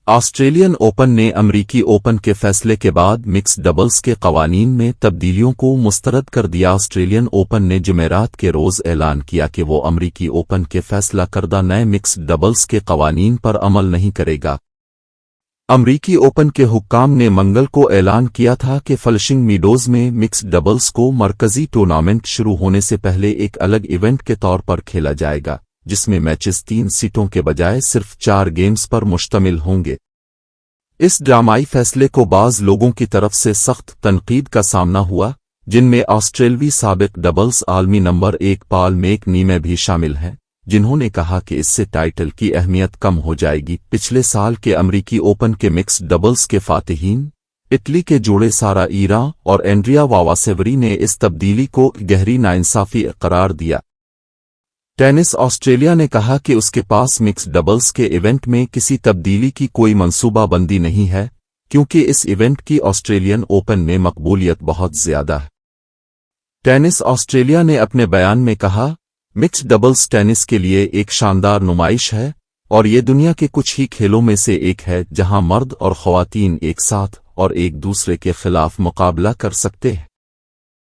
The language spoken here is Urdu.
آسٹریلین اوپن نے امریکی اوپن کے فیصلے کے بعد مکس ڈبلز کے قوانین میں تبدیلیوں کو مسترد کر دیا۔ آسٹریلین اوپن نے جمعرات کے روز اعلان کیا کہ وہ امریکی اوپن کے فیصلہ کردہ نئے مکس ڈبلز کے قوانین پر عمل نہیں کرے گا۔ امریکی اوپن کے حکام نے منگل کو اعلان کیا تھا کہ فلشنگ میڈوز میں مکس ڈبلز کو مرکزی ٹورنامنٹ شروع ہونے سے پہلے ایک الگ ایونٹ کے طور پر کھیلا جائے گا، جس میں میچز 3 سیٹوں کے بجائے صرف 4 گیمز پر مشتمل ہوں گے۔ اس ڈرامائی فیصلے کو بعض لوگوں کی طرف سے سخت تنقید کا سامنا ہوا، جن میں آسٹریلوی سابق ڈبلز عالمی نمبر 1 پال میک نیمے بھی شامل ہیں، جنہوں نے کہا کہ اس سے ٹائٹل کی اہمیت کم ہو جائے گی۔ پچھلے سال کے امریکی اوپن کے مکس ڈبلز کے فاتحین اٹلی کے جوڑے سارا ایرا اور اینڈریا وواسیوری نے اس تبدیلی کو گہری ناانصافی قرار دیا۔ ٹینس آسٹریلیا نے کہا کہ اس کے پاس مکس ڈبلز کے ایونٹ میں کسی تبدیلی کی کوئی منصوبہ بندی نہیں ہے، کیونکہ اس ایونٹ کی آسٹریلین اوپن میں مقبولیت بہت زیادہ ہے۔ ٹینس آسٹریلیا نے اپنے بیان میں کہا، مکس ڈبلز ٹینس کے لیے ایک شاندار نمائش ہے اور یہ دنیا کے کچھ ہی کھیلوں میں سے ایک ہے جہاں مرد اور خواتین ایک ساتھ اور ایک دوسرے کے خلاف مقابلہ کر سکتے ہیں۔